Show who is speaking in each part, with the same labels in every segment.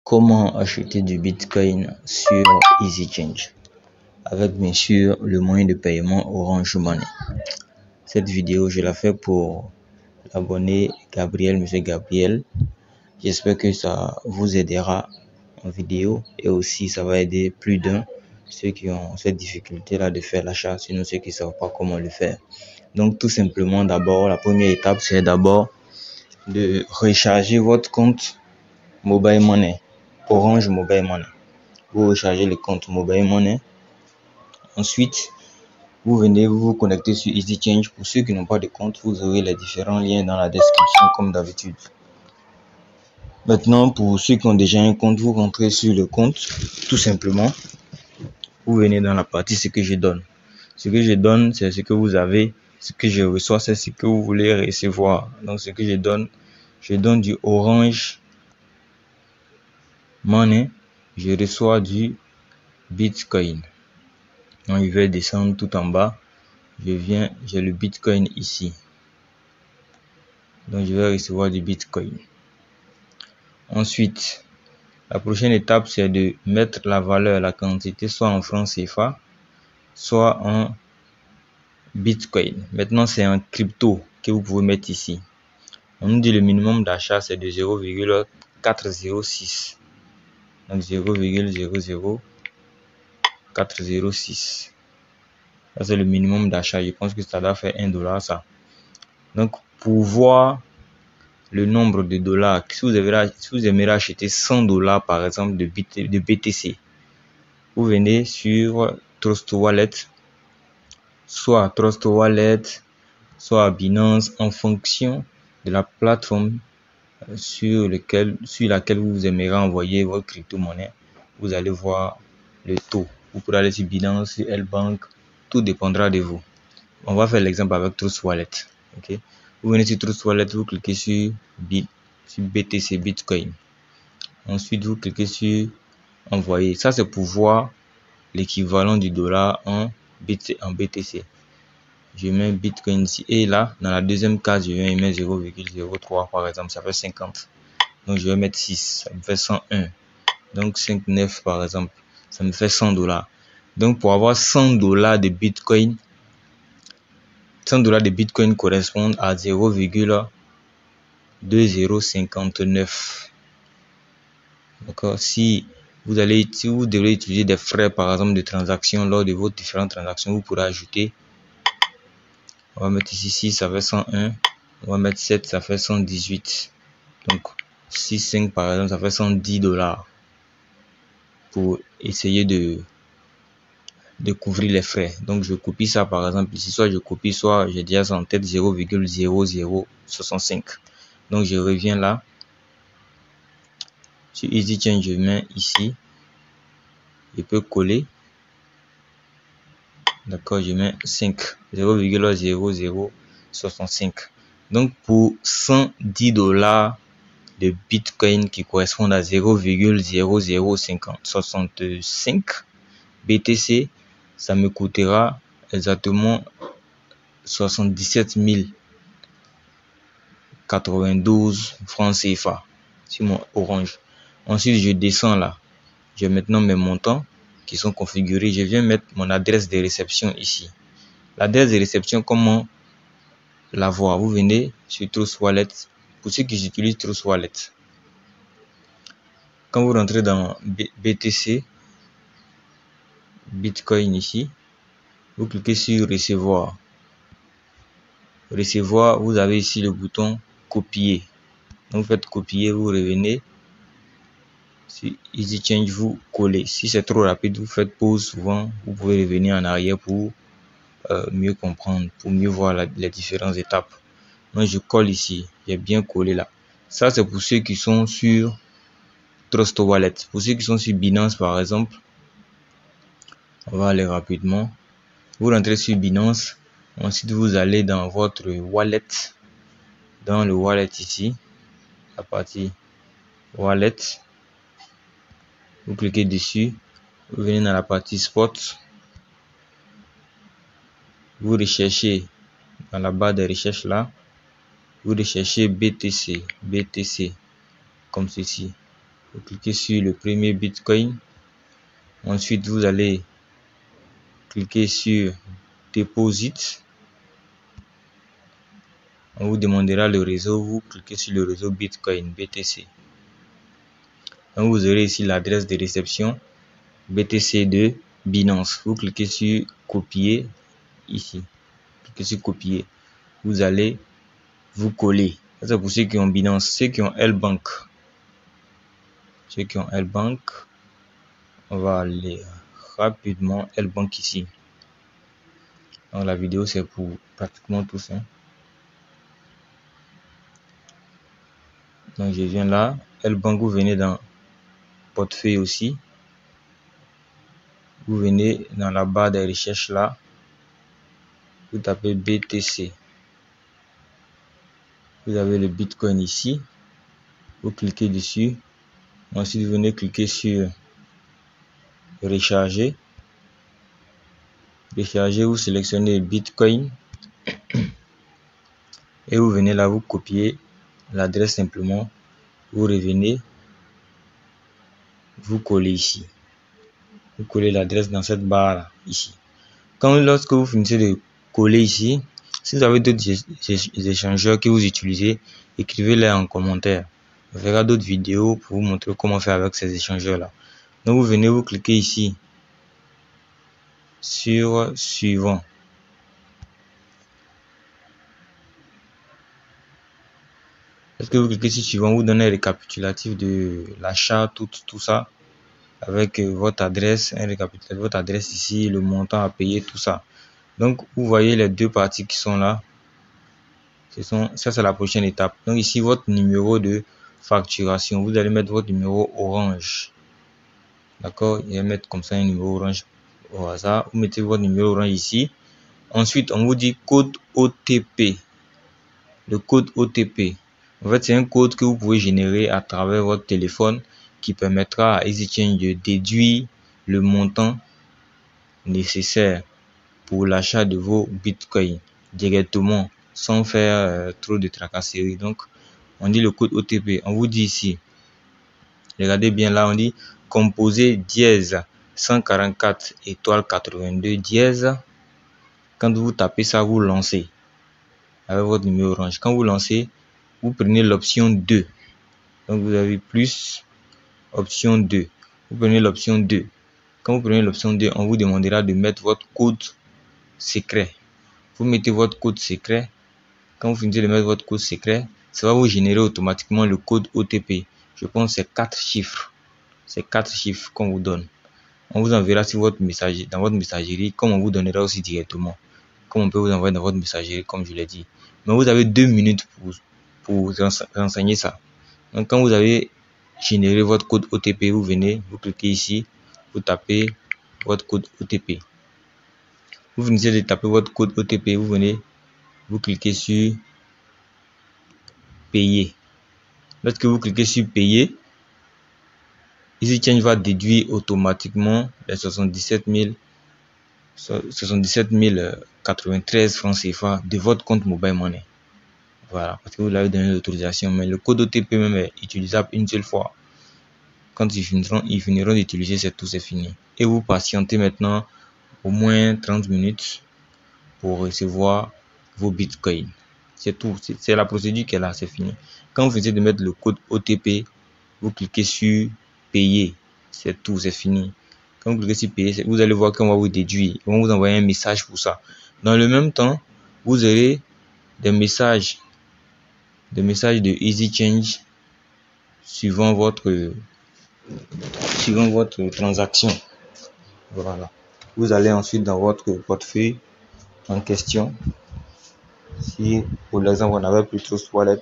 Speaker 1: Comment acheter du Bitcoin sur EasyChange avec bien sûr le moyen de paiement Orange Money. Cette vidéo, je la fais pour l'abonné Gabriel, Monsieur Gabriel. J'espère que ça vous aidera en vidéo et aussi ça va aider plus d'un, ceux qui ont cette difficulté-là de faire l'achat, sinon ceux qui ne savent pas comment le faire. Donc tout simplement, d'abord, la première étape, c'est d'abord de recharger votre compte Mobile Money, Orange Mobile Money. Vous rechargez le compte Mobile Money. Ensuite, vous venez vous connecter sur EasyChange. Pour ceux qui n'ont pas de compte, vous aurez les différents liens dans la description comme d'habitude. Maintenant, pour ceux qui ont déjà un compte, vous rentrez sur le compte, tout simplement. Vous venez dans la partie ce que je donne. Ce que je donne, c'est ce que vous avez. Ce que je reçois, c'est ce que vous voulez recevoir. Donc, ce que je donne du Orange Money. Je reçois du Bitcoin. Donc, je vais descendre tout en bas. J'ai le Bitcoin ici. Donc, je vais recevoir du Bitcoin. Ensuite, la prochaine étape, c'est de mettre la valeur, la quantité, soit en francs CFA, soit en Bitcoin. Maintenant, c'est en crypto que vous pouvez mettre ici. On nous dit le minimum d'achat, c'est de 0,406. Donc, 0,00406. Ça, c'est le minimum d'achat. Je pense que ça doit faire $1, ça. Donc, pour voir le nombre de dollars, si vous aimeriez acheter $100 par exemple de BTC, vous venez sur Trust Wallet, soit Trust Wallet, soit Binance, en fonction de la plateforme sur laquelle vous aimeriez envoyer votre crypto-monnaie. Vous allez voir le taux. Vous pourrez aller sur Binance, sur L-Bank, tout dépendra de vous. On va faire l'exemple avec Trust Wallet. Okay? Vous venez sur Trust Wallet, vous cliquez sur BTC, Bitcoin. Ensuite, vous cliquez sur envoyer. Ça, c'est pour voir l'équivalent du dollar en BTC. Je mets Bitcoin ici. Et là, dans la deuxième case, je vais mettre 0,03 par exemple. Ça fait 50. Donc, je vais mettre 6. Ça me fait 101. Donc, 5,9 par exemple. Ça me fait $100. Donc, pour avoir $100 de Bitcoin, $100 de Bitcoin correspondent à 0,2059. D'accord. Si vous devez utiliser des frais, par exemple, de transaction lors de vos différentes transactions, vous pourrez ajouter. On va mettre ici 6, ça fait 101. On va mettre 7, ça fait 118. Donc, 6, 5, par exemple, ça fait $110 pour essayer de couvrir les frais. Donc, je copie ça, par exemple, ici. Soit je copie, soit j'ai déjà ça en tête, 0,0065. Donc, je reviens là. Sur EasyChange, je mets ici. Je peux coller. D'accord, je mets 5. 0,0065. Donc, pour $110 de Bitcoin qui correspondent à 0,0065 BTC, ça me coûtera exactement 77 092 francs CFA sur mon Orange. Ensuite, je descends là. J'ai maintenant mes montants qui sont configurés. Je viens mettre mon adresse de réception ici. L'adresse de réception, comment la voir? Vous venez sur Trust Wallet. Pour ceux qui utilisent Trust Wallet, quand vous rentrez dans BTC, Bitcoin ici, vous cliquez sur recevoir. Recevoir, vous avez ici le bouton copier. Donc, vous faites copier, vous revenez. Si EasyChange, vous collez. Si c'est trop rapide, vous faites pause souvent. Vous pouvez revenir en arrière pour mieux comprendre, pour mieux voir les différentes étapes. Donc, je colle ici. J'ai bien collé là. Ça, c'est pour ceux qui sont sur Trust Wallet. Pour ceux qui sont sur Binance, par exemple, on va aller rapidement. Vous rentrez sur Binance. Ensuite, vous allez dans votre wallet. Dans le wallet ici, la partie wallet. Vous cliquez dessus. Vous venez dans la partie spot. Vous recherchez dans la barre de recherche là. Vous recherchez BTC comme ceci. Vous cliquez sur le premier Bitcoin. Ensuite, vous allez cliquer sur Deposit. On vous demandera le réseau. Vous cliquez sur le réseau Bitcoin, BTC. Donc, vous aurez ici l'adresse de réception BTC de Binance. Vous cliquez sur Copier ici. Cliquez sur Copier. Vous allez vous coller. C'est pour ceux qui ont Binance. Ceux qui ont L-Bank. Ceux qui ont L-Bank, on va aller rapidement L-Bank ici. Donc la vidéo c'est pour pratiquement tous. Donc je viens là. L-Bank, vous venez dans portefeuille aussi. Vous venez dans la barre de recherche là. Vous tapez BTC. Vous avez le Bitcoin ici. Vous cliquez dessus. Ensuite, vous venez cliquer sur recharger. Recharger, vous sélectionnez Bitcoin. Et vous venez là, vous copiez l'adresse simplement. Vous revenez. Vous collez ici. Vous collez l'adresse dans cette barre là, ici. Lorsque vous finissez de coller ici, si vous avez d'autres échangeurs que vous utilisez, écrivez-les en commentaire. On verra d'autres vidéos pour vous montrer comment faire avec ces échangeurs là. Donc vous venez, vous cliquez ici sur suivant. Lorsque vous cliquez sur suivant, vous donnez un récapitulatif de l'achat, tout ça, avec votre adresse, un récapitulatif de votre adresse ici, le montant à payer, tout ça. Donc vous voyez les deux parties qui sont là. Ça c'est la prochaine étape. Donc ici votre numéro de facturation, vous allez mettre votre numéro orange. D'accord, il va mettre comme ça un numéro orange au hasard. Vous mettez votre numéro orange ici. Ensuite on vous dit code OTP. Le code OTP, en fait c'est un code que vous pouvez générer à travers votre téléphone qui permettra à EasyChange de déduire le montant nécessaire pour l'achat de vos bitcoins directement sans faire trop de tracasseries. Donc on dit le code OTP, on vous dit ici, regardez bien là, on dit composé dièse 144 étoile 82 dièse. Quand vous tapez ça, vous lancez avec votre numéro orange. Quand vous lancez, vous prenez l'option 2. Donc vous avez plus option 2. Vous prenez l'option 2. Quand vous prenez l'option 2, on vous demandera de mettre votre code secret. Vous mettez votre code secret. Quand vous finissez de mettre votre code secret, ça va vous générer automatiquement le code OTP. Je pense que c'est 4 chiffres. C'est 4 chiffres qu'on vous donne. On vous enverra sur votre messagerie, dans votre messagerie, comme on vous donnera aussi directement. Comme on peut vous envoyer dans votre messagerie, comme je l'ai dit. Mais vous avez 2 minutes pour renseigner ça. Donc quand vous avez généré votre code OTP, vous venez, vous cliquez ici, vous tapez votre code OTP. Vous finissez de taper votre code OTP, vous venez, vous cliquez sur payer. Lorsque vous cliquez sur payer, EasyChange va déduire automatiquement les 77 093 francs CFA de votre compte Mobile Money. Voilà, parce que vous l'avez donné l'autorisation. Mais le code OTP même est utilisable une seule fois. Quand ils finiront d'utiliser, c'est tout, c'est fini. Et vous patientez maintenant au moins 30 minutes pour recevoir vos bitcoins. C'est tout, c'est la procédure qui est là, c'est fini. Quand vous finissez de mettre le code OTP, vous cliquez sur payer. C'est tout, c'est fini. Quand vous cliquez sur payer, vous allez voir qu'on va vous déduire. On va vous envoyer un message pour ça. Dans le même temps, vous aurez des messages de EasyChange suivant votre transaction. Voilà. Vous allez ensuite dans votre portefeuille en question. Si pour l'exemple on n'avait plus Trust Wallet,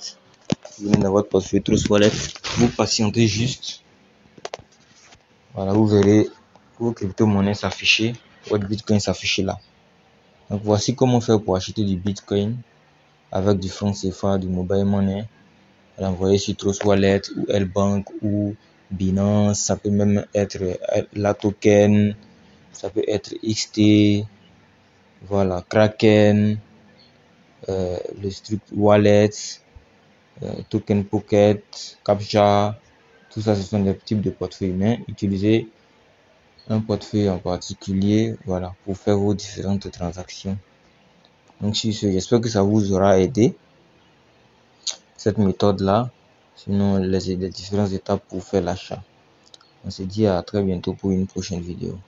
Speaker 1: vous venez dans votre portefeuille Trust Wallet, vous patientez juste. Voilà, vous verrez vos crypto-monnaies s'afficher, votre Bitcoin s'afficher là. Donc voici comment faire pour acheter du Bitcoin avec du franc CFA, du Mobile Money, à l'envoyer sur Trust Wallet ou L-Bank ou Binance. Ça peut même être la token, ça peut être XT, voilà, Kraken, le Struct Wallet, Token Pocket, Captcha, Tout ça, ce sont des types de portefeuilles, mais utilisez un portefeuille en particulier, voilà, pour faire vos différentes transactions. Donc, sur ce, j'espère que ça vous aura aidé, cette méthode-là, sinon les différentes étapes pour faire l'achat. On se dit à très bientôt pour une prochaine vidéo.